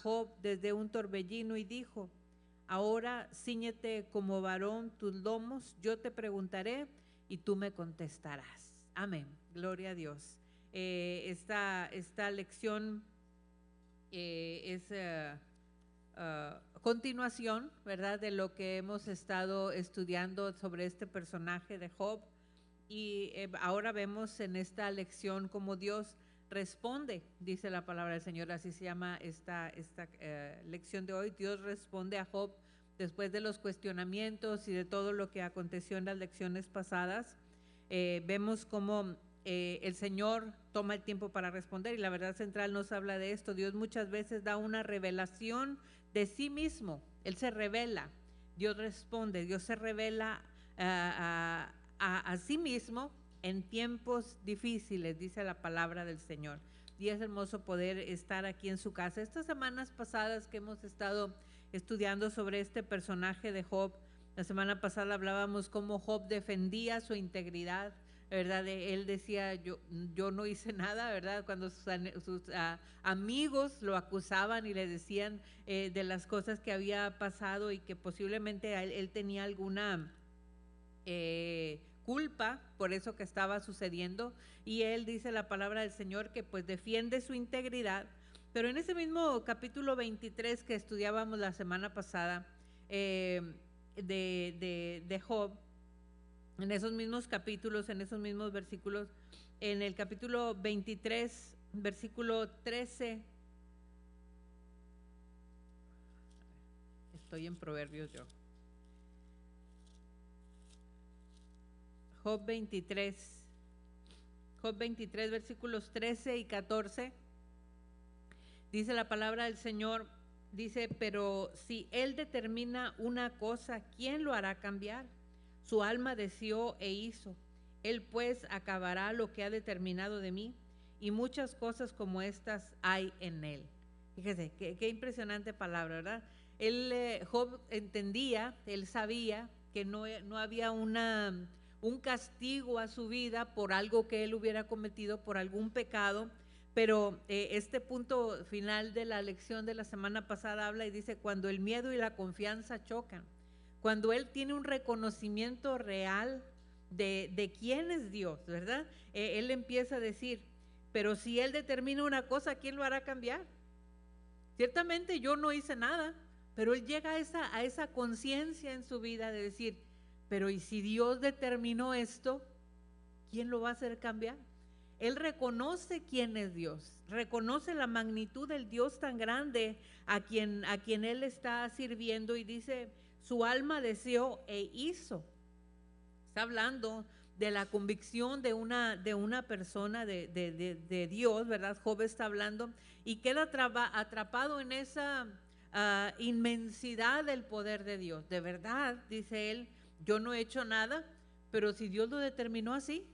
Job desde un torbellino y dijo: ahora ciñete como varón tus lomos, yo te preguntaré y tú me contestarás. Amén, gloria a Dios. Esta lección es continuación, ¿verdad?, de lo que hemos estado estudiando sobre este personaje de Job. Y ahora vemos en esta lección cómo Dios responde, dice la palabra del Señor, así se llama esta lección de hoy. Dios responde a Job después de los cuestionamientos y de todo lo que aconteció en las lecciones pasadas. Vemos cómo el Señor toma el tiempo para responder, y la verdad central nos habla de esto. Dios muchas veces da una revelación de sí mismo, Él se revela, Dios responde, Dios se revela a sí mismo en tiempos difíciles, dice la palabra del Señor. Y es hermoso poder estar aquí en su casa. Estas semanas pasadas que hemos estado estudiando sobre este personaje de Job, la semana pasada hablábamos cómo Job defendía su integridad, ¿verdad? Él decía, yo no hice nada, ¿verdad? Cuando sus amigos lo acusaban y le decían de las cosas que había pasado y que posiblemente él tenía alguna culpa por eso que estaba sucediendo, y él dice la palabra del Señor que pues defiende su integridad. Pero en ese mismo capítulo 23 que estudiábamos la semana pasada de Job, en esos mismos capítulos, en esos mismos versículos, en el capítulo 23, versículo 13, estoy en Proverbios yo. Job 23, versículos 13 y 14, dice la palabra del Señor, dice: pero si Él determina una cosa, ¿quién lo hará cambiar? Su alma deseó e hizo. Él pues acabará lo que ha determinado de mí, y muchas cosas como estas hay en Él. Fíjese, qué impresionante palabra, ¿verdad? Job entendía, él sabía que no había un castigo a su vida por algo que él hubiera cometido, por algún pecado. Pero este punto final de la lección de la semana pasada habla y dice: cuando el miedo y la confianza chocan, cuando él tiene un reconocimiento real de quién es Dios, ¿verdad? Él empieza a decir: pero si Él determina una cosa, ¿quién lo hará cambiar? Ciertamente yo no hice nada, pero él llega a esa conciencia en su vida de decir: pero ¿y si Dios determinó esto, quién lo va a hacer cambiar? Él reconoce quién es Dios, reconoce la magnitud del Dios tan grande a quien él está sirviendo, y dice: su alma deseó e hizo. Está hablando de la convicción de una persona de Dios, ¿verdad? Job está hablando y queda atrapado en esa inmensidad del poder de Dios. De verdad, dice él, yo no he hecho nada, pero si Dios lo determinó así,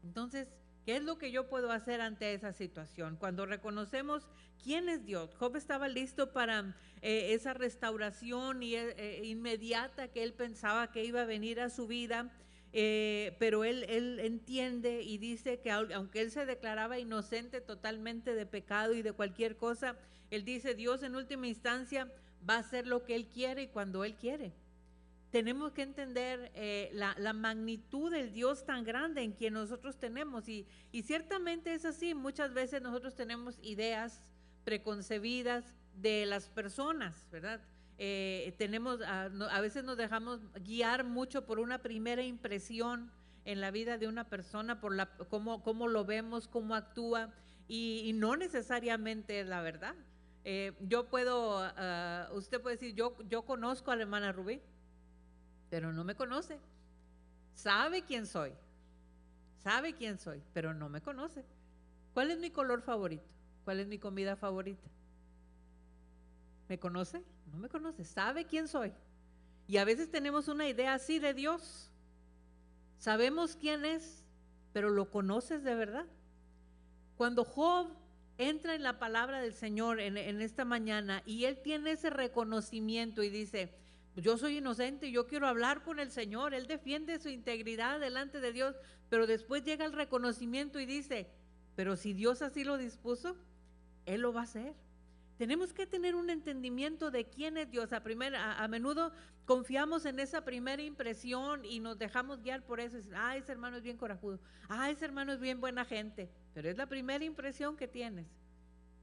entonces, ¿qué es lo que yo puedo hacer ante esa situación? Cuando reconocemos quién es Dios, Job estaba listo para esa restauración inmediata que él pensaba que iba a venir a su vida, pero él entiende y dice que aunque él se declaraba inocente totalmente de pecado y de cualquier cosa, él dice: Dios en última instancia va a hacer lo que Él quiere y cuando Él quiere. Tenemos que entender la magnitud del Dios tan grande en quien nosotros tenemos, y ciertamente es así. Muchas veces nosotros tenemos ideas preconcebidas de las personas, ¿verdad? A veces nos dejamos guiar mucho por una primera impresión en la vida de una persona, por cómo lo vemos, cómo actúa, y no necesariamente es la verdad. Usted puede decir: yo conozco a la hermana Rubí, pero no me conoce. Sabe quién soy, pero no me conoce. ¿Cuál es mi color favorito? ¿Cuál es mi comida favorita? ¿Me conoce? No me conoce. ¿Sabe quién soy? Y a veces tenemos una idea así de Dios. Sabemos quién es, pero ¿lo conoces de verdad? Cuando Job entra en la palabra del Señor en esta mañana, y él tiene ese reconocimiento y dice: yo soy inocente y yo quiero hablar con el Señor. Él defiende su integridad delante de Dios, pero después llega el reconocimiento y dice: pero si Dios así lo dispuso, Él lo va a hacer. Tenemos que tener un entendimiento de quién es Dios. A menudo confiamos en esa primera impresión y nos dejamos guiar por eso. Ese hermano es bien corajudo. Ese hermano es bien buena gente. Pero es la primera impresión que tienes.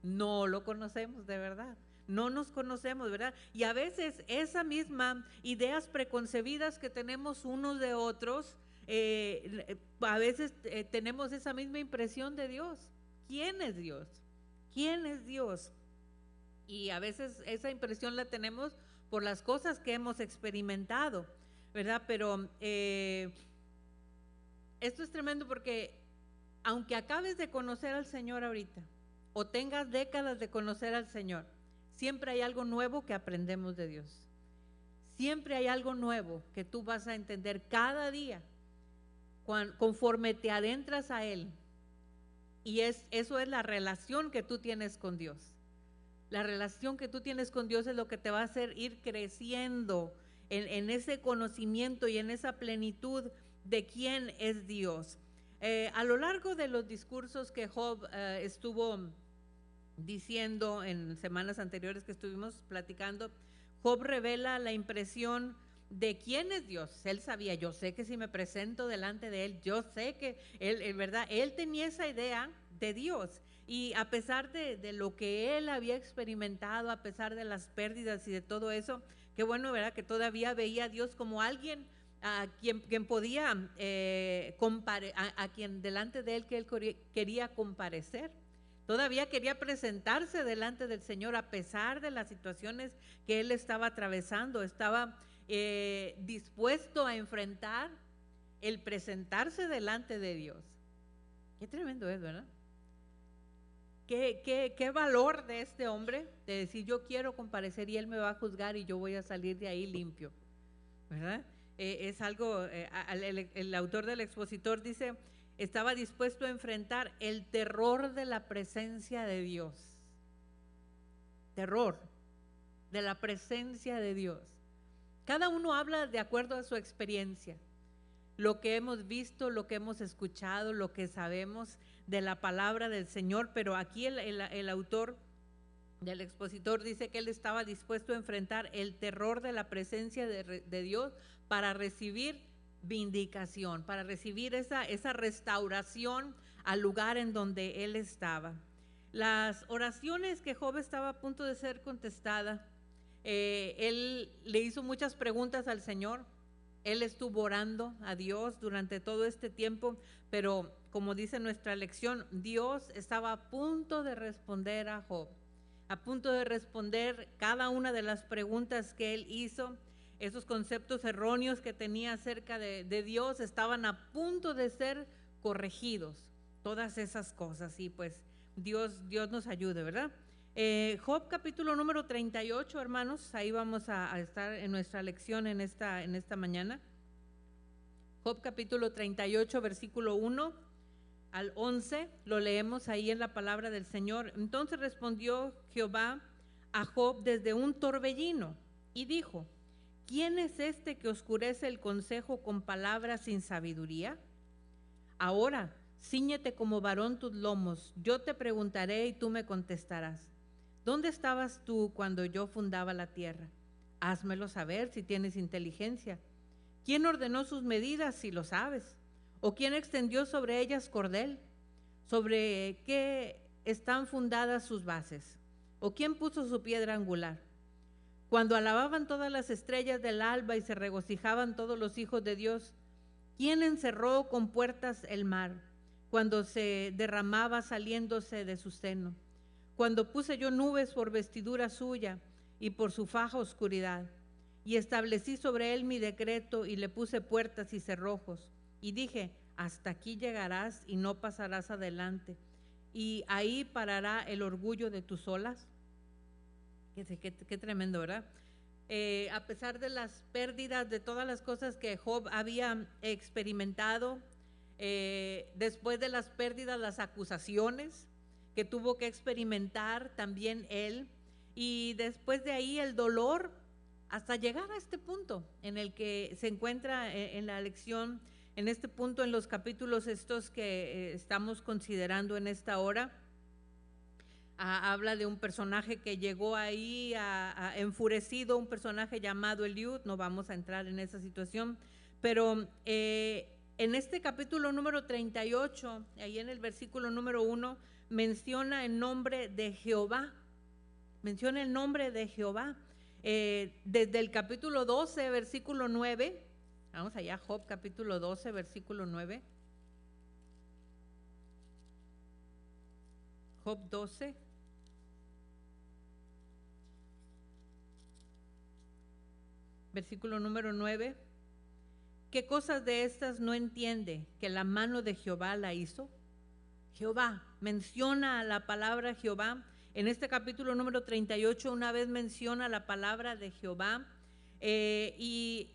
No lo conocemos de verdad. No nos conocemos, ¿verdad? Y a veces esa misma ideas preconcebidas que tenemos unos de otros, a veces tenemos esa misma impresión de Dios. ¿Quién es Dios? ¿Quién es Dios? Y a veces esa impresión la tenemos por las cosas que hemos experimentado, ¿verdad? Pero esto es tremendo porque aunque acabes de conocer al Señor ahorita o tengas décadas de conocer al Señor, siempre hay algo nuevo que aprendemos de Dios. Siempre hay algo nuevo que tú vas a entender cada día conforme te adentras a Él. Y eso es la relación que tú tienes con Dios. La relación que tú tienes con Dios es lo que te va a hacer ir creciendo en ese conocimiento y en esa plenitud de quién es Dios. A lo largo de los discursos que Job estuvo diciendo en semanas anteriores que estuvimos platicando, Job revela la impresión de quién es Dios. Él sabía, yo sé que si me presento delante de Él, yo sé que Él, en verdad, Él tenía esa idea de Dios. Y a pesar de lo que él había experimentado, a pesar de las pérdidas y de todo eso, qué bueno, ¿verdad? Que todavía veía a Dios como alguien a quien podía, a quien delante de él que él quería comparecer. Todavía quería presentarse delante del Señor a pesar de las situaciones que él estaba atravesando. Estaba dispuesto a enfrentar el presentarse delante de Dios. Qué tremendo es, ¿verdad? ¿Qué valor de este hombre de decir yo quiero comparecer y él me va a juzgar y yo voy a salir de ahí limpio, ¿verdad? Es algo, el autor del expositor dice, estaba dispuesto a enfrentar el terror de la presencia de Dios. Terror de la presencia de Dios. Cada uno habla de acuerdo a su experiencia. Lo que hemos visto, lo que hemos escuchado, lo que sabemos de la palabra del Señor, pero aquí el autor del expositor dice que él estaba dispuesto a enfrentar el terror de la presencia de Dios para recibir vindicación, para recibir esa restauración al lugar en donde él estaba. Las oraciones que Job estaba a punto de ser contestada, él le hizo muchas preguntas al Señor. Él estuvo orando a Dios durante todo este tiempo, pero como dice nuestra lección, Dios estaba a punto de responder a Job, a punto de responder cada una de las preguntas que él hizo. Esos conceptos erróneos que tenía acerca de Dios estaban a punto de ser corregidos, todas esas cosas, y pues Dios nos ayude, ¿verdad? Job capítulo número 38, hermanos, ahí vamos a estar en nuestra lección en esta mañana. Job capítulo 38, versículo 1 al 11, lo leemos ahí en la palabra del Señor. Entonces respondió Jehová a Job desde un torbellino y dijo, ¿quién es este que oscurece el consejo con palabras sin sabiduría? Ahora, cíñete como varón tus lomos, yo te preguntaré y tú me contestarás. ¿Dónde estabas tú cuando yo fundaba la tierra? Házmelo saber si tienes inteligencia. ¿Quién ordenó sus medidas si lo sabes? ¿O quién extendió sobre ellas cordel? ¿Sobre qué están fundadas sus bases? ¿O quién puso su piedra angular? Cuando alababan todas las estrellas del alba y se regocijaban todos los hijos de Dios, ¿quién encerró con puertas el mar cuando se derramaba saliéndose de su seno? Cuando puse yo nubes por vestidura suya y por su faja oscuridad, y establecí sobre él mi decreto y le puse puertas y cerrojos, y dije, hasta aquí llegarás y no pasarás adelante, y ahí parará el orgullo de tus olas. Qué tremendo, ¿verdad? A pesar de las pérdidas, de todas las cosas que Job había experimentado, después de las pérdidas, las acusaciones que tuvo que experimentar también él, y después de ahí el dolor, hasta llegar a este punto en el que se encuentra en la lección, en este punto en los capítulos estos que estamos considerando en esta hora. habla de un personaje que llegó ahí enfurecido, un personaje llamado Eliud. No vamos a entrar en esa situación, pero en este capítulo número 38, ahí en el versículo número 1, menciona el nombre de Jehová, menciona el nombre de Jehová. Desde el capítulo 12, versículo 9, vamos allá, Job capítulo 12, versículo 9. Job 12. Versículo número 9. ¿Qué cosas de estas no entiende que la mano de Jehová la hizo? Jehová, menciona la palabra Jehová. En este capítulo número 38 una vez menciona la palabra de Jehová. Y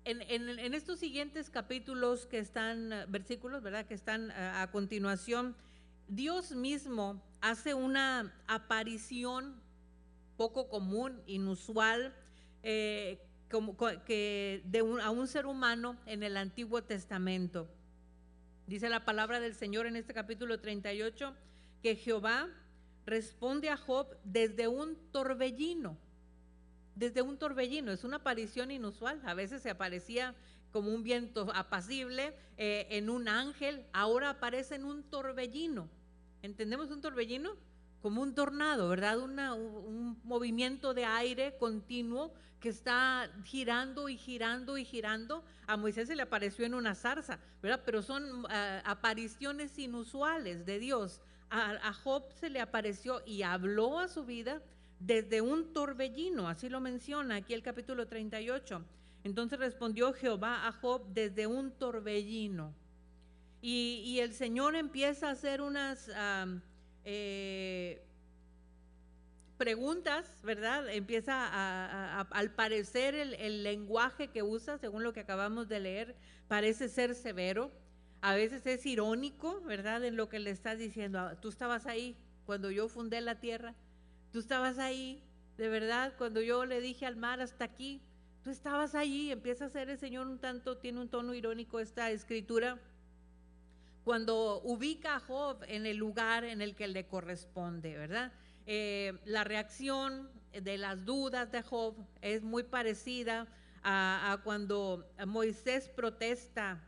en estos siguientes capítulos que están, versículos, ¿verdad?, que están a continuación, Dios mismo hace una aparición poco común, inusual, a un ser humano en el Antiguo Testamento. Dice la palabra del Señor en este capítulo 38 que Jehová responde a Job desde un torbellino. Desde un torbellino, es una aparición inusual. A veces se aparecía como un viento apacible, en un ángel, ahora aparece en un torbellino. ¿Entendemos un torbellino? Como un tornado, ¿verdad? Un movimiento de aire continuo que está girando y girando y girando. A Moisés se le apareció en una zarza, ¿verdad? Pero son apariciones inusuales de Dios. A Job se le apareció y habló a su vida desde un torbellino, así lo menciona aquí el capítulo 38. Entonces respondió Jehová a Job desde un torbellino. Y el Señor empieza a hacer unas preguntas, ¿verdad? Empieza al parecer el lenguaje que usa, según lo que acabamos de leer, parece ser severo. A veces es irónico, ¿verdad?, en lo que le está diciendo. Tú estabas ahí cuando yo fundé la tierra. Tú estabas ahí, de verdad, cuando yo le dije al mar hasta aquí. Tú estabas allí. Empieza a ser el Señor tiene un tono irónico esta escritura, cuando ubica a Job en el lugar en el que le corresponde, ¿verdad? La reacción de las dudas de Job es muy parecida a cuando Moisés protesta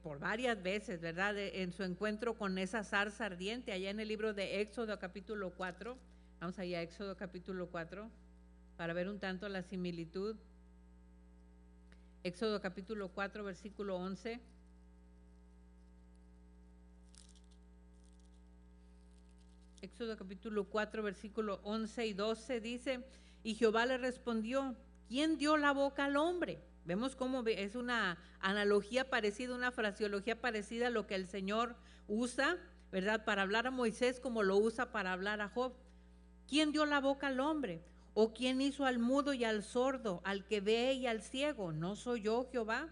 por varias veces, ¿verdad?, en su encuentro con esa zarza ardiente, allá en el libro de Éxodo capítulo 4. Vamos allá a Éxodo capítulo 4 para ver un tanto la similitud. Éxodo capítulo 4, versículo 11. Éxodo capítulo 4, versículo 11 y 12 dice: y Jehová le respondió, ¿quién dio la boca al hombre? Vemos cómo es una analogía parecida, una fraseología parecida a lo que el Señor usa, ¿verdad?, para hablar a Moisés, como lo usa para hablar a Job. ¿Quién dio la boca al hombre? ¿O quién hizo al mudo y al sordo, al que ve y al ciego? ¿No soy yo, Jehová?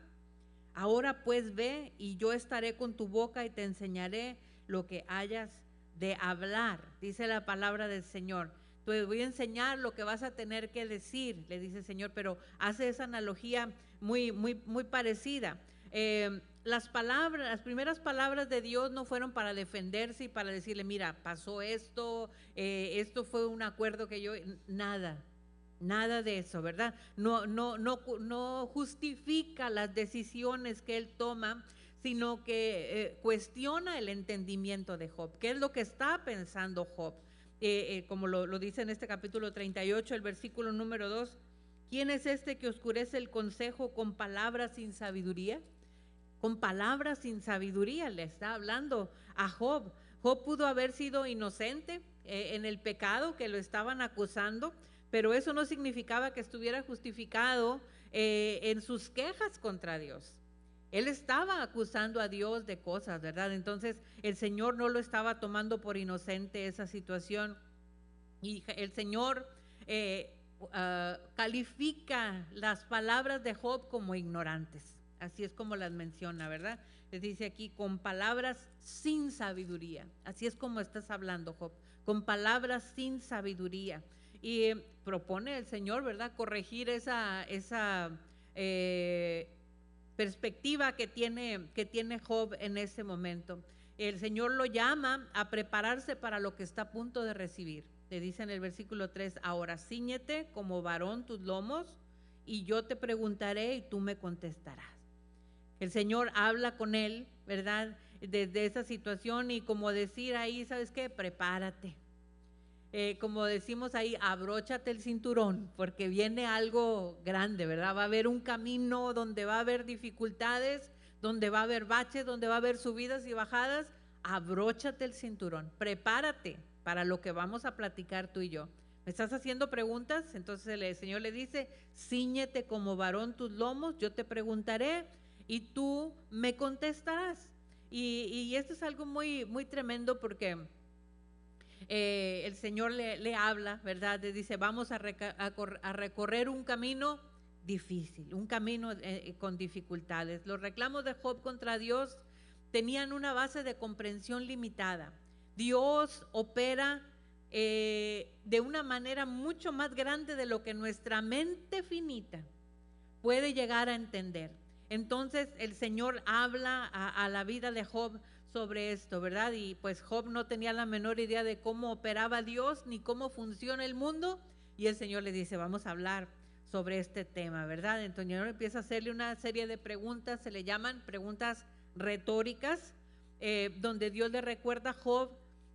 Ahora pues ve, y yo estaré con tu boca y te enseñaré lo que hayas de hablar, dice la palabra del Señor. Te voy a enseñar lo que vas a tener que decir, le dice el Señor, pero hace esa analogía muy parecida. Las primeras palabras de Dios no fueron para defenderse y para decirle, mira, pasó esto, esto fue un acuerdo que yo, nada de eso, ¿verdad? No justifica las decisiones que él toma, sino que cuestiona el entendimiento de Job. ¿Qué es lo que está pensando Job? Como lo dice en este capítulo 38, el versículo número 2, ¿quién es este que oscurece el consejo con palabras sin sabiduría? Con palabras sin sabiduría le está hablando a Job. Job pudo haber sido inocente en el pecado que lo estaban acusando, pero eso no significaba que estuviera justificado en sus quejas contra Dios. Él estaba acusando a Dios de cosas, ¿verdad? Entonces el Señor no lo estaba tomando por inocente esa situación. Y el Señor califica las palabras de Job como ignorantes. Así es como las menciona, ¿verdad? Les dice aquí, con palabras sin sabiduría. Así es como estás hablando, Job, con palabras sin sabiduría. Y propone el Señor, ¿verdad?, corregir esa perspectiva que tiene Job en ese momento. el Señor lo llama a prepararse para lo que está a punto de recibir. Le dice en el versículo 3, ahora cíñete como varón tus lomos y yo te preguntaré y tú me contestarás. El Señor habla con él, ¿verdad? Desde esa situación y como decir ahí, ¿sabes qué? Prepárate. Como decimos ahí, abróchate el cinturón, porque viene algo grande, ¿verdad? Va a haber un camino donde va a haber dificultades, donde va a haber baches, donde va a haber subidas y bajadas. Abróchate el cinturón, prepárate para lo que vamos a platicar tú y yo. ¿Me estás haciendo preguntas? Entonces el Señor le dice, cíñete como varón tus lomos, yo te preguntaré y tú me contestarás. Y esto es algo muy, muy tremendo porque el Señor le habla, ¿verdad? Le dice, vamos a recorrer un camino difícil, un camino con dificultades. Los reclamos de Job contra Dios tenían una base de comprensión limitada. Dios opera de una manera mucho más grande de lo que nuestra mente finita puede llegar a entender. Entonces el Señor habla a la vida de Job sobre esto, ¿verdad? Y pues Job no tenía la menor idea de cómo operaba Dios ni cómo funciona el mundo, y el Señor le dice, vamos a hablar sobre este tema, ¿verdad? Entonces el Señor empieza a hacerle una serie de preguntas, se le llaman preguntas retóricas, donde Dios le recuerda a Job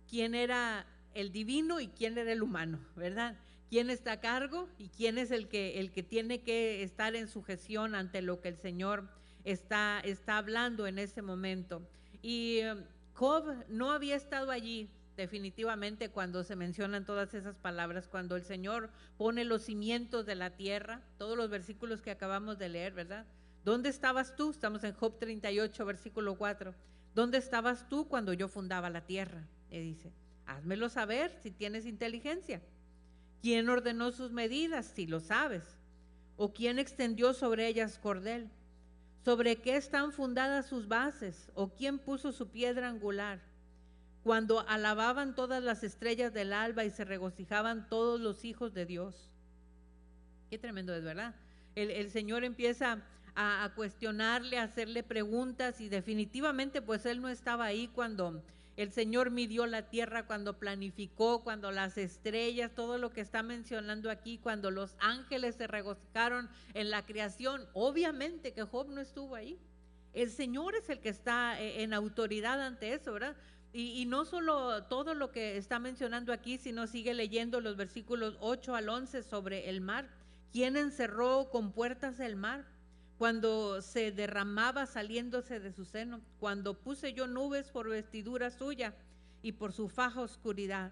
quién era el divino y quién era el humano, ¿verdad? ¿Quién está a cargo y quién es el que tiene que estar en sujeción ante lo que el Señor está hablando en ese momento? Y Job no había estado allí definitivamente cuando se mencionan todas esas palabras, cuando el Señor pone los cimientos de la tierra, todos los versículos que acabamos de leer, ¿verdad? ¿Dónde estabas tú? Estamos en Job 38, versículo 4. ¿Dónde estabas tú cuando yo fundaba la tierra? Le dice, házmelo saber si tienes inteligencia. ¿Quién ordenó sus medidas, si lo sabes? ¿O quién extendió sobre ellas cordel? ¿Sobre qué están fundadas sus bases? ¿O quién puso su piedra angular? Cuando alababan todas las estrellas del alba y se regocijaban todos los hijos de Dios. Qué tremendo es, ¿verdad? El Señor empieza a cuestionarle, a hacerle preguntas, y definitivamente pues él no estaba ahí cuando el Señor midió la tierra, cuando planificó, cuando las estrellas, todo lo que está mencionando aquí, cuando los ángeles se regocijaron en la creación. Obviamente que Job no estuvo ahí. El Señor es el que está en autoridad ante eso, ¿verdad? Y no solo todo lo que está mencionando aquí, sino sigue leyendo los versículos 8 al 11 sobre el mar. ¿Quién encerró con puertas el mar cuando se derramaba saliéndose de su seno? Cuando puse yo nubes por vestidura suya y por su faja oscuridad,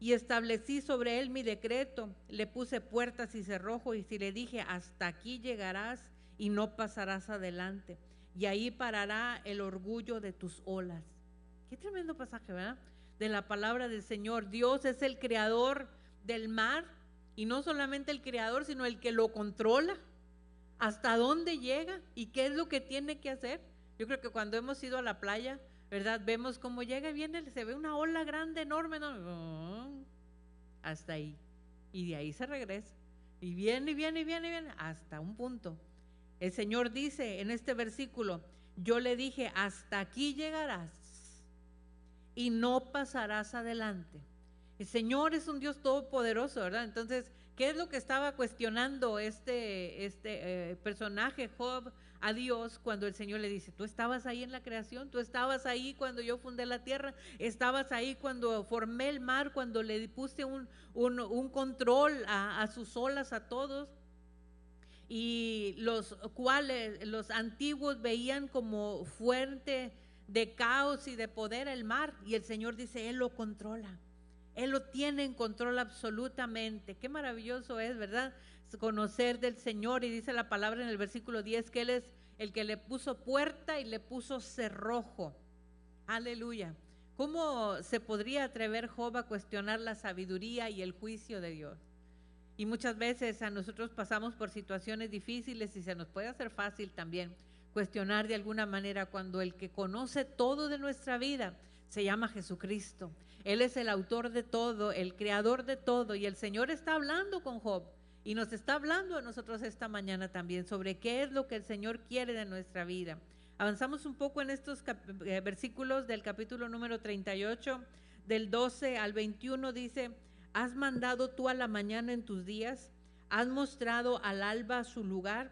y establecí sobre él mi decreto, le puse puertas y cerrojo, y si le dije, hasta aquí llegarás y no pasarás adelante, y ahí parará el orgullo de tus olas. Qué tremendo pasaje, ¿verdad? De la palabra del Señor. Dios es el creador del mar, y no solamente el creador, sino el que lo controla. ¿Hasta dónde llega y qué es lo que tiene que hacer? Yo creo que cuando hemos ido a la playa, ¿verdad? Vemos cómo llega y viene, se ve una ola grande, enorme, ¿no? Hasta ahí. Y de ahí se regresa. Y viene, y viene, y viene, y viene, hasta un punto. El Señor dice en este versículo, yo le dije, hasta aquí llegarás y no pasarás adelante. El Señor es un Dios todopoderoso, ¿verdad? Entonces, ¿qué es lo que estaba cuestionando este personaje, Job, a Dios cuando el Señor le dice, tú estabas ahí en la creación, tú estabas ahí cuando yo fundé la tierra, estabas ahí cuando formé el mar, cuando le puse un control a sus olas a todos? Y los antiguos veían como fuente de caos y de poder el mar, y el Señor dice, Él lo controla. Él lo tiene en control absolutamente. Qué maravilloso es, ¿verdad? Conocer del Señor, y dice la palabra en el versículo 10 que Él es el que le puso puerta y le puso cerrojo. Aleluya. ¿Cómo se podría atrever Job a cuestionar la sabiduría y el juicio de Dios? Y muchas veces a nosotros pasamos por situaciones difíciles y se nos puede hacer fácil también cuestionar de alguna manera cuando el que conoce todo de nuestra vida se llama Jesucristo. Él es el autor de todo, el creador de todo, y el Señor está hablando con Job y nos está hablando a nosotros esta mañana también sobre qué es lo que el Señor quiere de nuestra vida. Avanzamos un poco en estos versículos del capítulo número 38, del 12 al 21, dice: ¿Has mandado tú a la mañana en tus días? ¿Has mostrado al alba su lugar,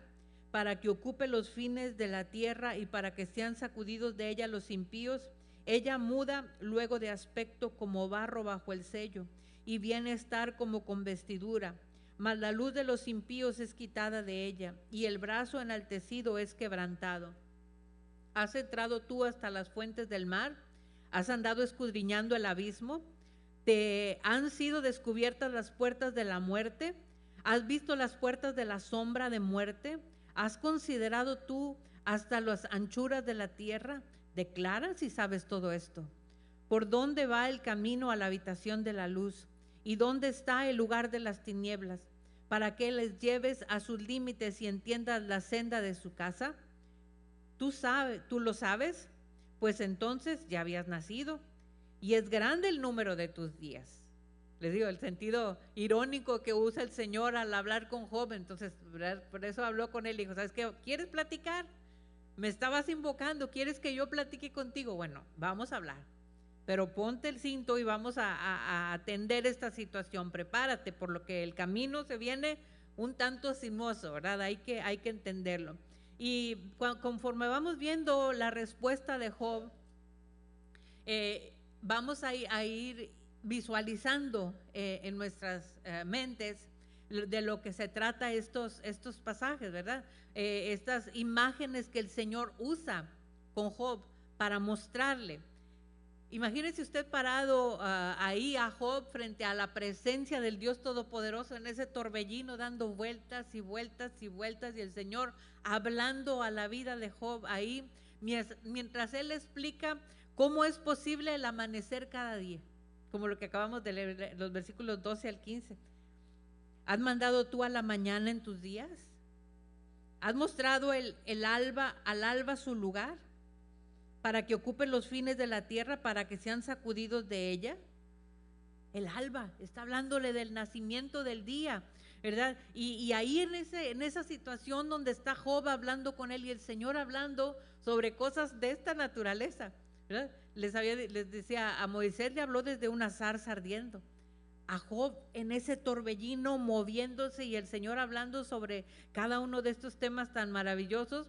para que ocupe los fines de la tierra y para que sean sacudidos de ella los impíos? Ella muda luego de aspecto como barro bajo el sello, y viene a estar como con vestidura. Mas la luz de los impíos es quitada de ella, y el brazo enaltecido es quebrantado. ¿Has entrado tú hasta las fuentes del mar? ¿Has andado escudriñando el abismo? ¿Te han sido descubiertas las puertas de la muerte? ¿Has visto las puertas de la sombra de muerte? ¿Has considerado tú hasta las anchuras de la tierra? Declara si sabes todo esto. ¿Por dónde va el camino a la habitación de la luz? ¿Y dónde está el lugar de las tinieblas? ¿Para que les lleves a sus límites y entiendas la senda de su casa? ¿Tú lo sabes? Pues entonces ya habías nacido, y es grande el número de tus días. Les digo, el sentido irónico que usa el Señor al hablar con Job. Entonces, por eso habló con él y dijo: ¿sabes qué? ¿Quieres platicar? Me estabas invocando, ¿quieres que yo platique contigo? Bueno, vamos a hablar, pero ponte el cinto y vamos a atender esta situación. Prepárate, por lo que el camino se viene un tanto sinuoso, ¿verdad? Hay que entenderlo. Y conforme vamos viendo la respuesta de Job, vamos a ir visualizando en nuestras mentes de lo que se trata estos pasajes, ¿verdad? Estas imágenes que el Señor usa con Job para mostrarle. Imagínese usted parado ahí a Job frente a la presencia del Dios Todopoderoso en ese torbellino, dando vueltas y vueltas y vueltas, y el Señor hablando a la vida de Job ahí, mientras él explica cómo es posible el amanecer cada día, como lo que acabamos de leer, los versículos 12 al 15. ¿Has mandado tú a la mañana en tus días? ¿Has mostrado al alba su lugar, para que ocupen los fines de la tierra, para que sean sacudidos de ella? El alba, está hablándole del nacimiento del día, ¿verdad? Y ahí en esa situación donde está Job hablando con él y el Señor hablando sobre cosas de esta naturaleza, ¿verdad? Les decía, a Moisés le habló desde una zarza ardiendo, a Job en ese torbellino moviéndose, y el Señor hablando sobre cada uno de estos temas tan maravillosos.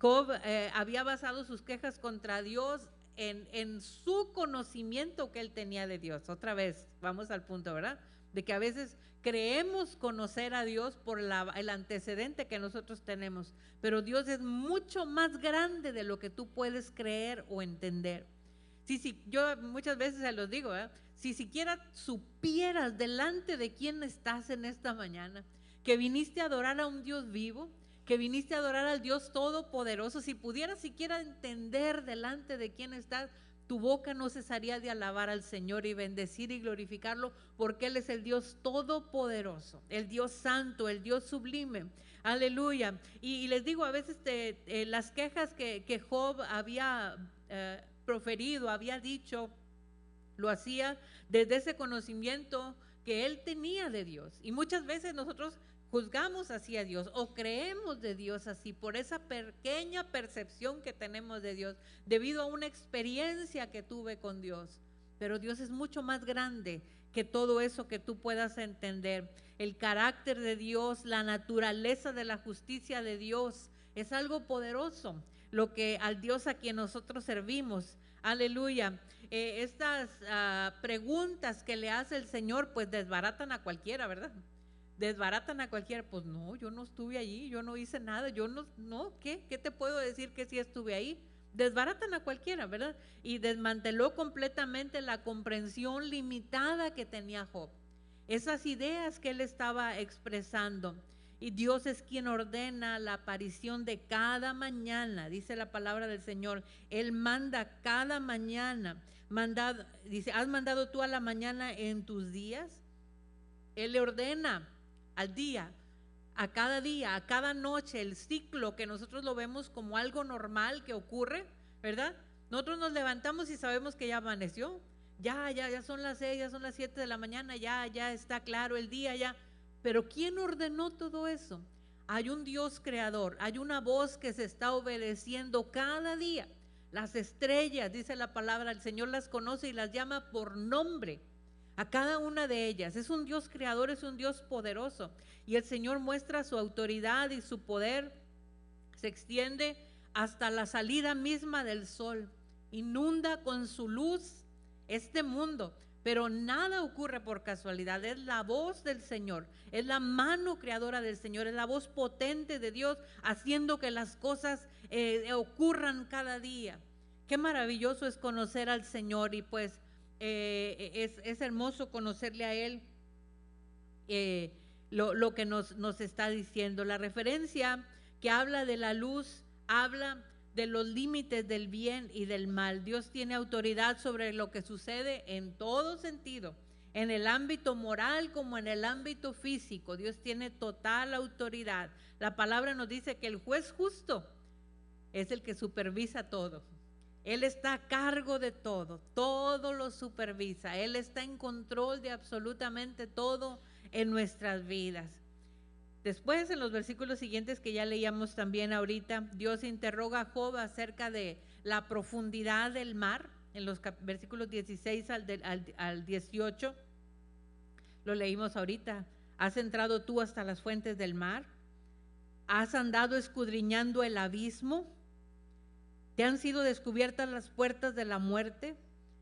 Job había basado sus quejas contra Dios en su conocimiento que él tenía de Dios. Otra vez, vamos al punto, ¿verdad? De que a veces creemos conocer a Dios por el antecedente que nosotros tenemos, pero Dios es mucho más grande de lo que tú puedes creer o entender. Sí, yo muchas veces se los digo, ¿verdad? Si siquiera supieras delante de quién estás en esta mañana, que viniste a adorar a un Dios vivo, que viniste a adorar al Dios Todopoderoso, si pudieras siquiera entender delante de quién estás, tu boca no cesaría de alabar al Señor y bendecir y glorificarlo, porque Él es el Dios Todopoderoso, el Dios Santo, el Dios sublime. Aleluya. Y les digo, a veces las quejas que Job había proferido, había dicho, lo hacía desde ese conocimiento que él tenía de Dios. Y muchas veces nosotros juzgamos así a Dios o creemos de Dios así por esa pequeña percepción que tenemos de Dios debido a una experiencia que tuve con Dios. Pero Dios es mucho más grande que todo eso que tú puedas entender. El carácter de Dios, la naturaleza de la justicia de Dios es algo poderoso, lo que al Dios a quien nosotros servimos. Aleluya. Estas preguntas que le hace el Señor pues desbaratan a cualquiera, ¿verdad? Desbaratan a cualquiera. Pues no, yo no estuve allí, yo no hice nada, yo no, ¿qué te puedo decir que sí estuve ahí? Desbaratan a cualquiera, ¿verdad? Y desmanteló completamente la comprensión limitada que tenía Job, esas ideas que él estaba expresando. Y Dios es quien ordena la aparición de cada mañana, dice la palabra del Señor. Él manda cada mañana. Dice, ¿has mandado tú a la mañana en tus días? Él le ordena al día, a cada noche, el ciclo que nosotros lo vemos como algo normal que ocurre, ¿verdad? Nosotros nos levantamos y sabemos que ya amaneció, ya son las 6, ya son las 7 de la mañana, ya está claro el día, ya. Pero ¿quién ordenó todo eso? hay un Dios creador, hay una voz que se está obedeciendo cada día. Las estrellas, dice la palabra, el Señor las conoce y las llama por nombre a cada una de ellas. Es un Dios creador, es un Dios poderoso, y el Señor muestra su autoridad y su poder se extiende hasta la salida misma del sol, inunda con su luz este mundo, pero nada ocurre por casualidad. Es la voz del Señor, es la mano creadora del Señor, es la voz potente de Dios haciendo que las cosas ocurran cada día. Qué maravilloso es conocer al Señor, y pues es hermoso conocerle a Él. Lo que nos está diciendo, la referencia que habla de la luz, habla de los límites del bien y del mal. Dios tiene autoridad sobre lo que sucede en todo sentido, en el ámbito moral como en el ámbito físico. Dios tiene total autoridad. La palabra nos dice que el juez justo es el que supervisa todo. Él está a cargo de todo, todo lo supervisa. Él está en control de absolutamente todo en nuestras vidas. Después, en los versículos siguientes que ya leíamos también ahorita, Dios interroga a Job acerca de la profundidad del mar, en los versículos 16 al 18, lo leímos ahorita. ¿Has entrado tú hasta las fuentes del mar? ¿Has andado escudriñando el abismo? ¿Te han sido descubiertas las puertas de la muerte?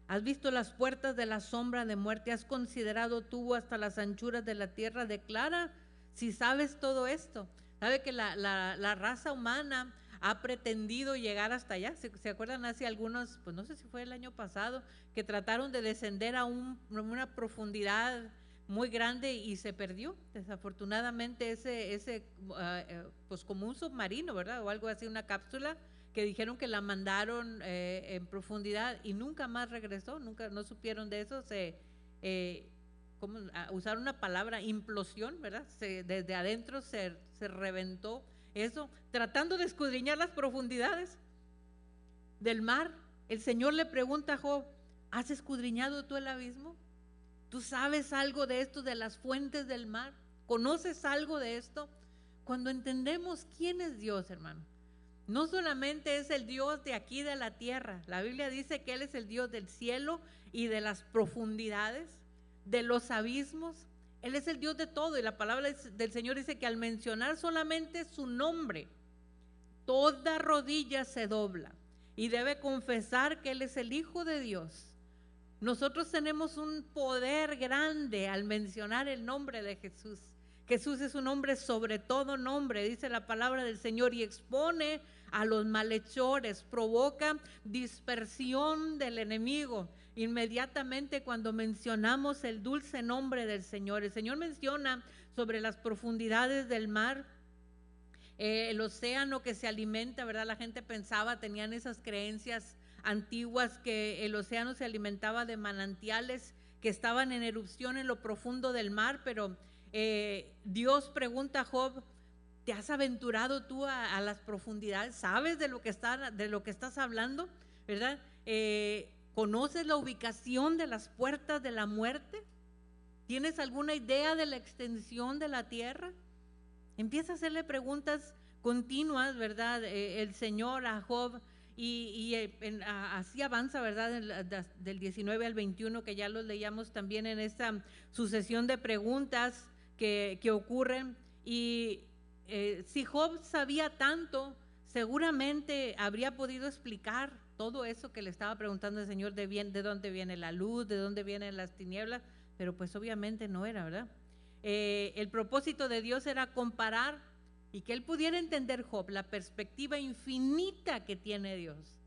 ¿Has visto las puertas de la sombra de muerte? ¿Has considerado tú hasta las anchuras de la tierra? Declara si sabes todo esto. Sabe que la raza humana ha pretendido llegar hasta allá. ¿Se acuerdan hace algunos, pues no sé si fue el año pasado, que trataron de descender a una profundidad muy grande y se perdió? Desafortunadamente pues como un submarino, ¿verdad? O algo así, una cápsula que dijeron que la mandaron en profundidad y nunca más regresó, no supieron de eso. Usar una palabra, implosión, ¿verdad? Desde adentro se reventó eso, tratando de escudriñar las profundidades del mar. El Señor le pregunta a Job: ¿has escudriñado tú el abismo? ¿Tú sabes algo de esto, de las fuentes del mar? ¿Conoces algo de esto? Cuando entendemos quién es Dios, hermano, no solamente es el Dios de aquí de la tierra. La Biblia dice que Él es el Dios del cielo y de las profundidades, de los abismos. Él es el Dios de todo, y la palabra del Señor dice que al mencionar solamente su nombre, toda rodilla se dobla y debe confesar que Él es el Hijo de Dios. Nosotros tenemos un poder grande al mencionar el nombre de Jesús. Jesús es un nombre sobre todo nombre, dice la palabra del Señor, y expone a los malhechores, provoca dispersión del enemigo. Inmediatamente cuando mencionamos el dulce nombre del Señor, el Señor menciona sobre las profundidades del mar, el océano que se alimenta, ¿verdad? La gente pensaba, tenían esas creencias antiguas que el océano se alimentaba de manantiales que estaban en erupción en lo profundo del mar, pero Dios pregunta a Job: ¿te has aventurado tú a las profundidades? ¿Sabes de lo que estás hablando? ¿Verdad? ¿Conoces la ubicación de las puertas de la muerte? ¿Tienes alguna idea de la extensión de la tierra? Empieza a hacerle preguntas continuas, ¿verdad? El Señor a Job, y así avanza, ¿verdad? Del 19 al 21, que ya los leíamos también en esta sucesión de preguntas que ocurren. Y si Job sabía tanto, seguramente habría podido explicar todo eso que le estaba preguntando el Señor, de dónde viene la luz, de dónde vienen las tinieblas, pero pues obviamente no era, ¿verdad? El propósito de Dios era comparar y que él pudiera entender, Job, la perspectiva infinita que tiene Dios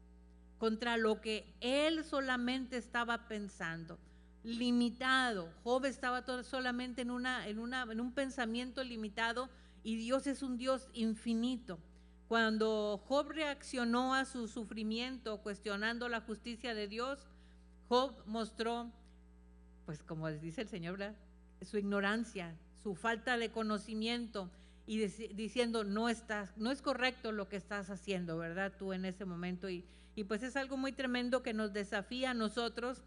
contra lo que él solamente estaba pensando, limitado. Job estaba solamente en un pensamiento limitado, y Dios es un Dios infinito. Cuando Job reaccionó a su sufrimiento cuestionando la justicia de Dios, Job mostró, pues como dice el Señor, ¿verdad?, su ignorancia, su falta de conocimiento, y diciendo: no es correcto lo que estás haciendo, ¿verdad?, tú en ese momento. Y pues es algo muy tremendo que nos desafía a nosotros.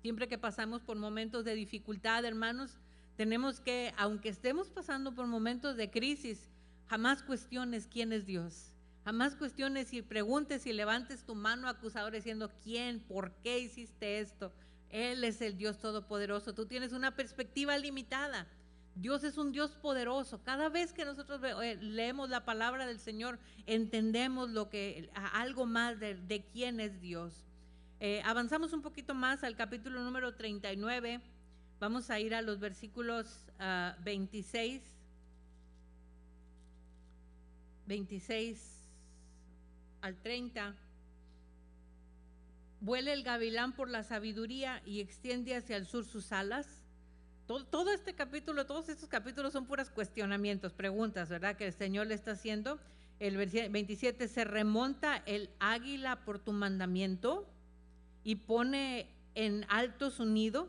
Siempre que pasamos por momentos de dificultad, hermanos, tenemos que, aunque estemos pasando por momentos de crisis, Jamás cuestiones quién es Dios. Jamás cuestiones y preguntes y levantes tu mano acusadora diciendo ¿quién? ¿Por qué hiciste esto? Él es el Dios todopoderoso. Tú tienes una perspectiva limitada. Dios es un Dios poderoso. Cada vez que nosotros leemos la palabra del Señor, entendemos algo más de quién es Dios. Avanzamos un poquito más al capítulo número 39. Vamos a ir a los versículos 26 al 30. Vuela el gavilán por la sabiduría y extiende hacia el sur sus alas. Todo este capítulo, todos estos capítulos son puras cuestionamientos, preguntas, ¿verdad? Que el Señor le está haciendo. El 27, se remonta el águila por tu mandamiento y pone en alto su nido.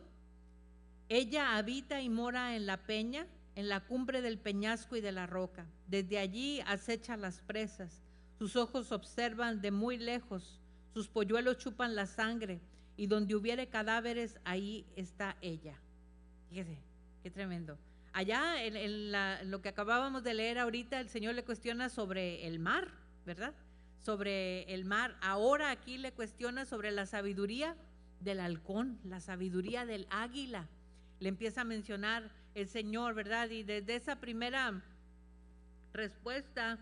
Ella habita y mora en la peña, en la cumbre del peñasco y de la roca. Desde allí acecha las presas. Sus ojos observan de muy lejos. Sus polluelos chupan la sangre. Y donde hubiere cadáveres, ahí está ella. Fíjese, qué tremendo. Allá en lo que acabábamos de leer ahorita, el Señor le cuestiona sobre el mar, ¿verdad? Sobre el mar. Ahora aquí le cuestiona sobre la sabiduría del halcón, la sabiduría del águila. Le empieza a mencionar el Señor, ¿verdad? Y desde esa primera respuesta,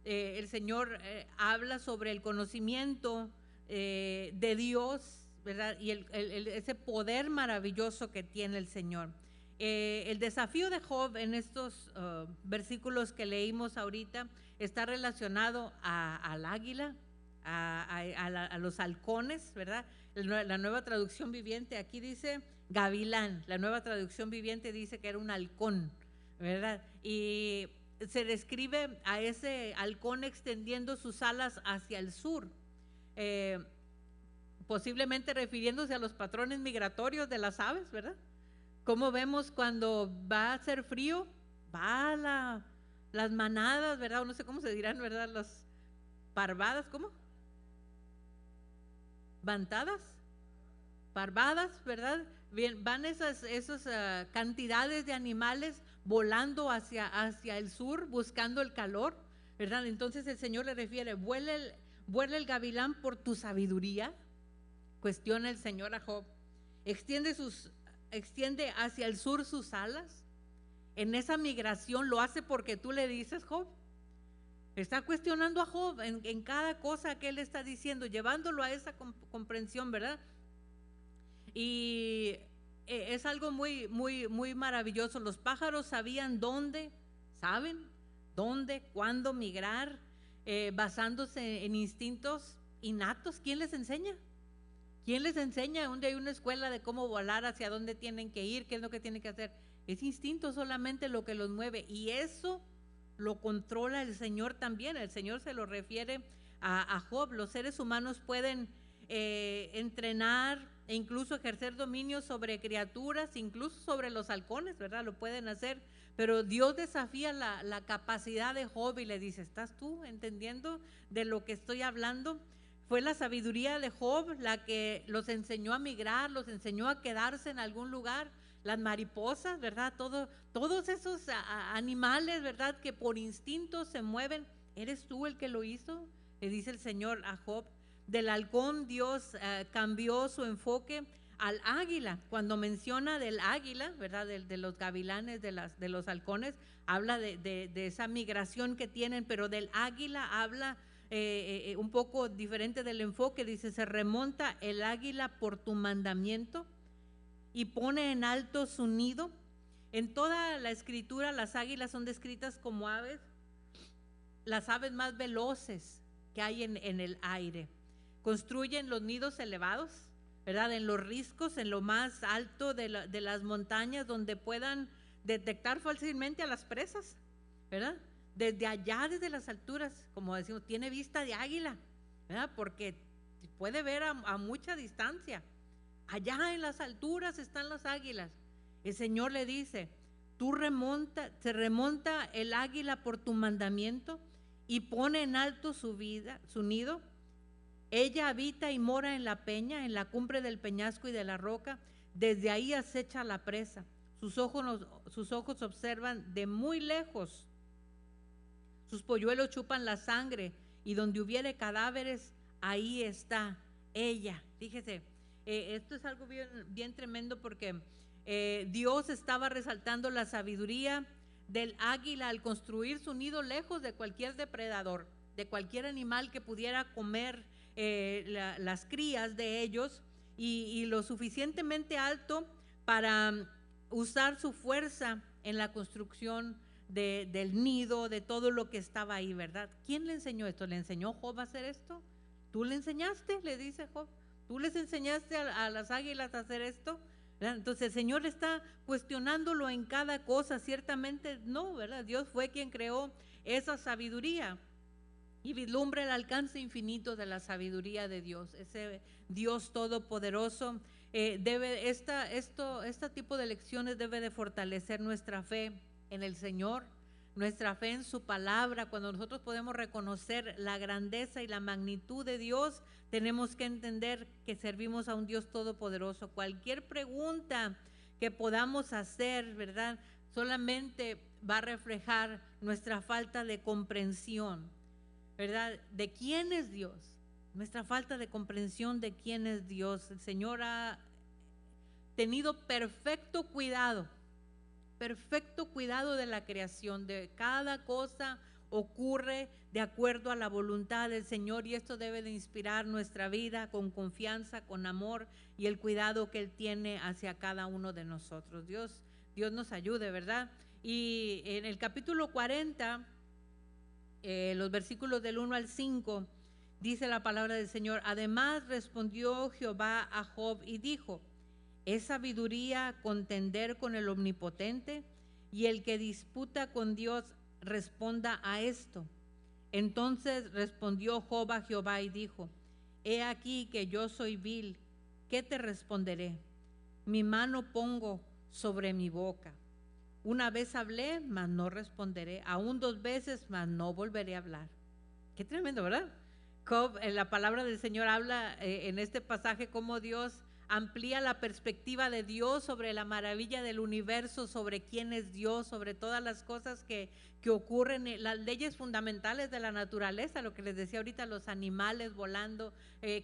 el Señor habla sobre el conocimiento de Dios, ¿verdad? Y ese poder maravilloso que tiene el Señor. El desafío de Job en estos versículos que leímos ahorita está relacionado al águila, a los halcones, ¿verdad? La nueva traducción viviente aquí dice gavilán, la nueva traducción viviente dice que era un halcón, ¿verdad? Y se describe a ese halcón extendiendo sus alas hacia el sur, posiblemente refiriéndose a los patrones migratorios de las aves, ¿verdad? Como vemos cuando va a hacer frío, las manadas, ¿verdad? O no sé cómo se dirán, ¿verdad? Las parvadas, ¿cómo? Bantadas, parvadas, ¿verdad? Bien, van esas cantidades de animales volando hacia el sur, buscando el calor, ¿verdad? Entonces el Señor le refiere, vuela el gavilán por tu sabiduría, cuestiona el Señor a Job, extiende hacia el sur sus alas. En esa migración lo hace porque tú le dices, Job. Está cuestionando a Job en cada cosa que él está diciendo, llevándolo a esa comprensión, ¿verdad? Y es algo muy, muy, muy maravilloso. Los pájaros saben dónde, cuándo migrar, basándose en instintos innatos. ¿Quién les enseña? ¿Quién les enseña? ¿Dónde hay una escuela de cómo volar, hacia dónde tienen que ir, qué es lo que tienen que hacer? Es instinto solamente lo que los mueve, y eso lo controla el Señor también. El Señor se lo refiere a Job. Los seres humanos pueden entrenar e incluso ejercer dominio sobre criaturas, incluso sobre los halcones, ¿verdad? Lo pueden hacer, pero Dios desafía la capacidad de Job y le dice, ¿estás tú entendiendo de lo que estoy hablando? Fue la sabiduría de Job la que los enseñó a migrar, los enseñó a quedarse en algún lugar. Las mariposas, ¿verdad? Todos esos animales, ¿verdad? Que por instinto se mueven. ¿Eres tú el que lo hizo? Le dice el Señor a Job. Del halcón Dios cambió su enfoque al águila. Cuando menciona del águila, ¿verdad? De los gavilanes, de los halcones, habla de esa migración que tienen, pero del águila habla un poco diferente del enfoque. Dice, se remonta el águila por tu mandamiento y pone en alto su nido. En toda la escritura las águilas son descritas como aves, las aves más veloces que hay en el aire. Construyen los nidos elevados, ¿verdad? En los riscos, en lo más alto de las montañas, donde puedan detectar fácilmente a las presas, ¿verdad? Desde allá, desde las alturas, como decimos, tiene vista de águila, ¿verdad? Porque puede ver a mucha distancia. Allá en las alturas están las águilas. El Señor le dice, se remonta el águila por tu mandamiento y pone en alto su nido. Ella habita y mora en la peña, en la cumbre del peñasco y de la roca. Desde ahí acecha la presa. Sus ojos observan de muy lejos. sus polluelos chupan la sangre, y donde hubiere cadáveres, ahí está ella. Fíjese, esto es algo bien, bien tremendo, porque Dios estaba resaltando la sabiduría del águila al construir su nido lejos de cualquier depredador, de cualquier animal que pudiera comer las crías de ellos, y lo suficientemente alto para usar su fuerza en la construcción del nido, de todo lo que estaba ahí, ¿verdad? ¿Quién le enseñó esto? ¿Le enseñó Job a hacer esto? ¿Tú le enseñaste? Le dice Job. ¿Tú les enseñaste a las águilas a hacer esto? ¿Verdad? Entonces el Señor está cuestionándolo en cada cosa. Ciertamente no, ¿verdad? Dios fue quien creó esa sabiduría, y vislumbra el alcance infinito de la sabiduría de Dios, ese Dios todopoderoso. Este tipo de lecciones debe de fortalecer nuestra fe en el Señor, nuestra fe en su palabra. Cuando nosotros podemos reconocer la grandeza y la magnitud de Dios, tenemos que entender que servimos a un Dios todopoderoso. Cualquier pregunta que podamos hacer, ¿verdad?, solamente va a reflejar nuestra falta de comprensión, ¿verdad?, de quién es Dios, nuestra falta de comprensión de quién es Dios. El Señor ha tenido perfecto cuidado de la creación, de cada cosa ocurre de acuerdo a la voluntad del Señor, y esto debe de inspirar nuestra vida con confianza, con amor y el cuidado que Él tiene hacia cada uno de nosotros. Dios nos ayude, ¿verdad? Y en el capítulo 40, los versículos del 1 al 5, dice la palabra del Señor: además respondió Jehová a Job y dijo: ¿es sabiduría contender con el Omnipotente? Y el que disputa con Dios responda a esto. Entonces respondió Job a Jehová y dijo: he aquí que yo soy vil, ¿qué te responderé? Mi mano pongo sobre mi boca. Una vez hablé, mas no responderé. Aún 2 veces, mas no volveré a hablar. Qué tremendo, ¿verdad? Job, la palabra del Señor habla en este pasaje cómo Dios amplía la perspectiva de Dios sobre la maravilla del universo, sobre quién es Dios, sobre todas las cosas que ocurren, las leyes fundamentales de la naturaleza, lo que les decía ahorita, los animales volando,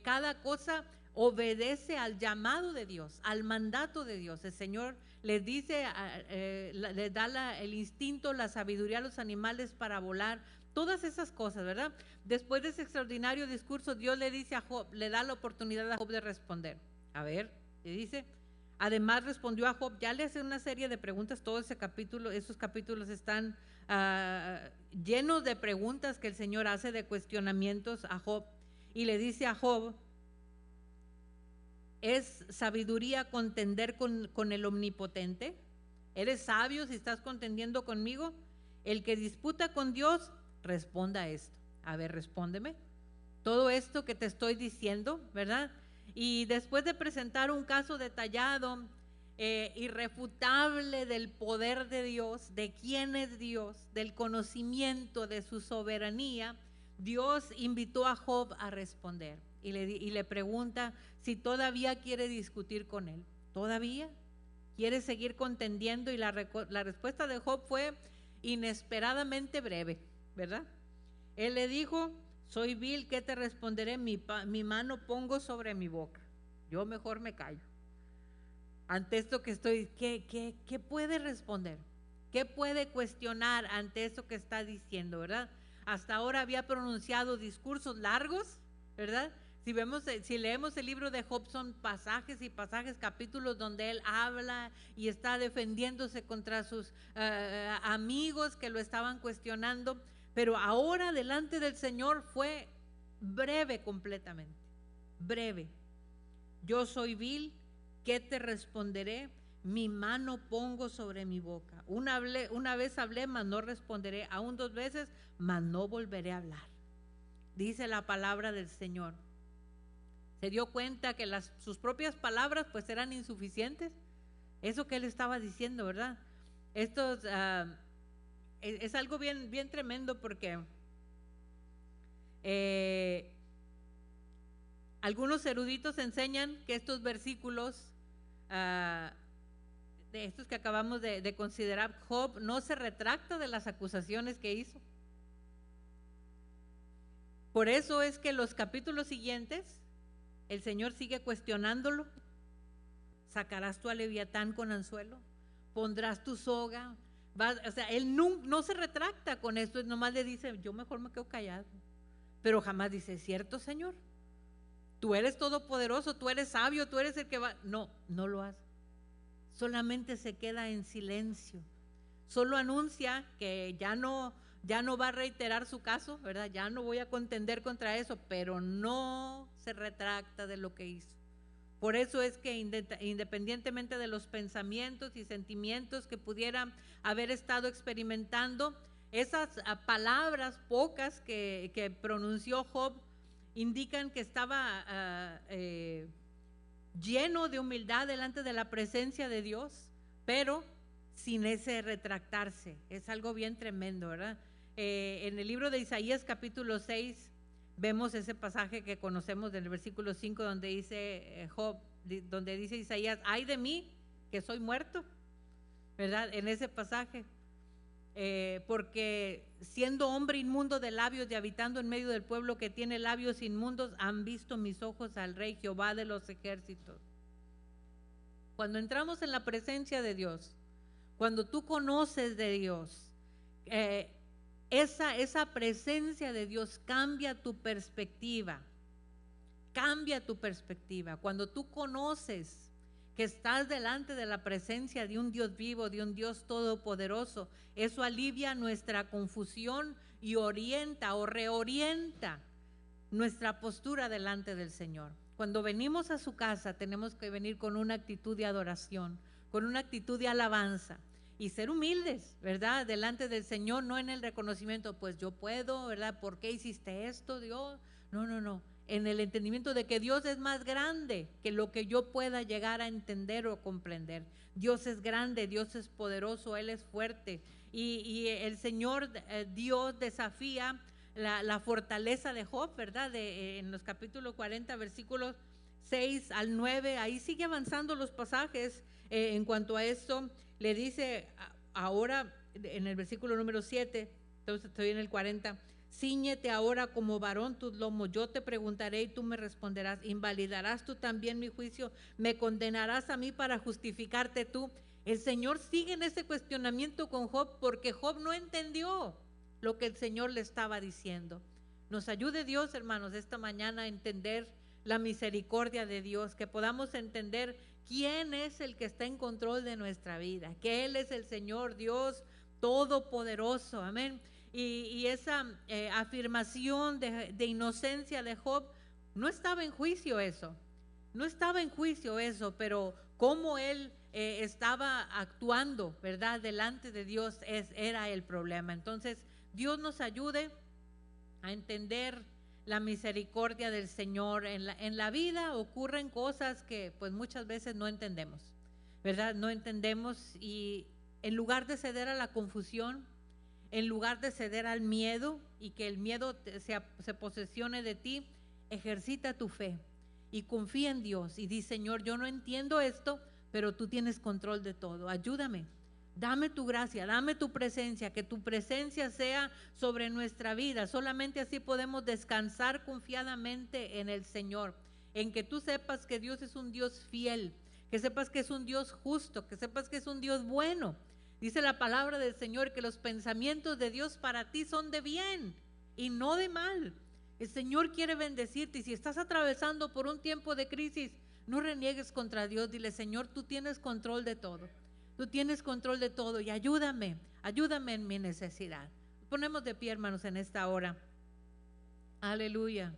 cada cosa obedece al llamado de Dios, al mandato de Dios. El Señor les dice, les da el instinto, la sabiduría a los animales para volar, todas esas cosas, ¿verdad? Después de ese extraordinario discurso, Dios le dice a Job, le da la oportunidad a Job de responder. A ver, le dice: además respondió a Job. Ya le hace una serie de preguntas. Todo ese capítulo, esos capítulos están llenos de preguntas que el Señor hace, de cuestionamientos a Job, y le dice a Job: ¿es sabiduría contender con el Omnipotente? ¿Eres sabio si estás contendiendo conmigo? El que disputa con Dios, responda a esto. A ver, respóndeme todo esto que te estoy diciendo, ¿verdad? Y después de presentar un caso detallado, irrefutable del poder de Dios, de quién es Dios, del conocimiento de su soberanía, Dios invitó a Job a responder, y le pregunta si todavía quiere discutir con él. ¿Todavía quiere seguir contendiendo? Y la respuesta de Job fue inesperadamente breve, ¿verdad? Él le dijo: soy vil, ¿qué te responderé? Mi mano pongo sobre mi boca. Yo mejor me callo. Ante esto que estoy, ¿qué puede responder? ¿Qué puede cuestionar ante eso que está diciendo, verdad? Hasta ahora había pronunciado discursos largos, ¿verdad? Si leemos el libro de Job, son pasajes y pasajes, capítulos donde él habla y está defendiéndose contra sus amigos que lo estaban cuestionando. Pero ahora delante del Señor fue breve completamente, breve. Yo soy vil, ¿qué te responderé? Mi mano pongo sobre mi boca. Una vez hablé, mas no responderé. Aún 2 veces, mas no volveré a hablar. Dice la palabra del Señor. Se dio cuenta que sus propias palabras pues eran insuficientes. Eso que él estaba diciendo, ¿verdad? Es algo bien, bien tremendo, porque algunos eruditos enseñan que estos versículos, de estos que acabamos de considerar, Job no se retracta de las acusaciones que hizo. Por eso es que los capítulos siguientes, el Señor sigue cuestionándolo. ¿Sacarás tu a Leviatán con anzuelo? ¿Pondrás tu soga? O sea, él no se retracta con esto, nomás le dice, yo mejor me quedo callado. Pero jamás dice, ¿cierto, Señor? Tú eres todopoderoso, tú eres sabio, tú eres el que va. No, no lo hace. Solamente se queda en silencio. Solo anuncia que ya no va a reiterar su caso, ¿verdad? Ya no voy a contender contra eso, pero no se retracta de lo que hizo. Por eso es que independientemente de los pensamientos y sentimientos que pudiera haber estado experimentando, esas palabras pocas que pronunció Job indican que estaba lleno de humildad delante de la presencia de Dios, pero sin ese retractarse. Es algo bien tremendo, ¿verdad? En el libro de Isaías capítulo 6 vemos ese pasaje que conocemos del versículo 5 donde dice Job, donde dice Isaías, ay de mí que soy muerto, ¿verdad? En ese pasaje, porque siendo hombre inmundo de labios y habitando en medio del pueblo que tiene labios inmundos, han visto mis ojos al Rey Jehová de los ejércitos. Cuando entramos en la presencia de Dios, cuando tú conoces de Dios, esa presencia de Dios cambia tu perspectiva. Cambia tu perspectiva. Cuando tú conoces que estás delante de la presencia de un Dios vivo, de un Dios todopoderoso, eso alivia nuestra confusión y orienta o reorienta nuestra postura delante del Señor. Cuando venimos a su casa tenemos que venir con una actitud de adoración, con una actitud de alabanza y ser humildes, ¿verdad? Delante del Señor, no en el reconocimiento, pues yo puedo, ¿verdad? ¿Por qué hiciste esto, Dios? No. En el entendimiento de que Dios es más grande que lo que yo pueda llegar a entender o comprender. Dios es grande, Dios es poderoso, Él es fuerte. Y el Señor Dios desafía la fortaleza de Job, ¿verdad? En los capítulos 40, versículos 6 al 9, ahí sigue avanzando los pasajes en cuanto a esto. Le dice ahora en el versículo número 7, entonces estoy en el 40, cíñete ahora como varón tus lomos, yo te preguntaré y tú me responderás, invalidarás tú también mi juicio, me condenarás a mí para justificarte tú. El Señor sigue en ese cuestionamiento con Job porque Job no entendió lo que el Señor le estaba diciendo. Nos ayude Dios, hermanos, esta mañana a entender la misericordia de Dios, que podamos entender quién es el que está en control de nuestra vida, que Él es el Señor Dios todopoderoso, amén. Y esa afirmación de inocencia de Job, no estaba en juicio eso, pero cómo él estaba actuando, ¿verdad? Delante de Dios era el problema. Entonces, Dios nos ayude a entender la misericordia del Señor. En la vida ocurren cosas que pues muchas veces no entendemos, ¿verdad? No entendemos, y en lugar de ceder a la confusión, en lugar de ceder al miedo y que el miedo se posesione de ti, ejercita tu fe y confía en Dios y di, Señor, yo no entiendo esto, pero tú tienes control de todo, ayúdame. Dame tu gracia, dame tu presencia, que tu presencia sea sobre nuestra vida. Solamente así podemos descansar confiadamente en el Señor, en que tú sepas que Dios es un Dios fiel, que sepas que es un Dios justo, que sepas que es un Dios bueno. Dice la palabra del Señor que los pensamientos de Dios para ti son de bien y no de mal. El Señor quiere bendecirte, y si estás atravesando por un tiempo de crisis, no reniegues contra Dios. Dile, Señor, tú tienes control de todo. Tú tienes control de todo y ayúdame en mi necesidad. Ponemos de pie, hermanos, en esta hora. Aleluya.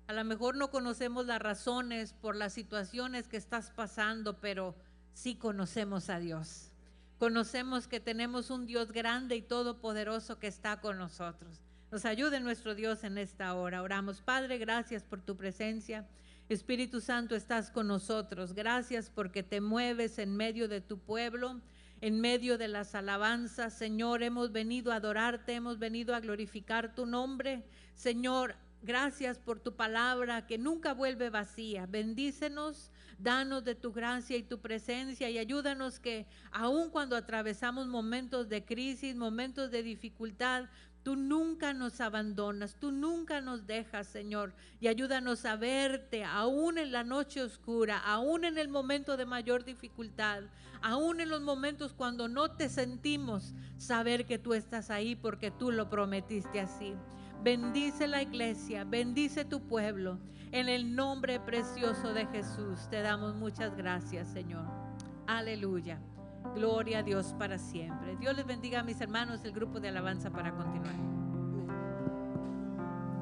A lo mejor no conocemos las razones por las situaciones que estás pasando, pero sí conocemos a Dios. Conocemos que tenemos un Dios grande y todopoderoso que está con nosotros. Nos ayude nuestro Dios en esta hora. Oramos. Padre, gracias por tu presencia. Espíritu Santo, estás con nosotros. Gracias porque te mueves en medio de tu pueblo, en medio de las alabanzas. Señor, hemos venido a adorarte, hemos venido a glorificar tu nombre. Señor, gracias por tu palabra que nunca vuelve vacía. Bendícenos, danos de tu gracia y tu presencia, y ayúdanos que aun cuando atravesamos momentos de crisis, momentos de dificultad, Tú nunca nos abandonas, tú nunca nos dejas, Señor, y ayúdanos a verte aún en la noche oscura, aún en el momento de mayor dificultad, aún en los momentos cuando no te sentimos, saber que tú estás ahí porque tú lo prometiste así. Bendice la iglesia, bendice tu pueblo. En el nombre precioso de Jesús te damos muchas gracias, Señor. Aleluya. Gloria a Dios para siempre. Dios les bendiga a mis hermanos, el grupo de alabanza para continuar.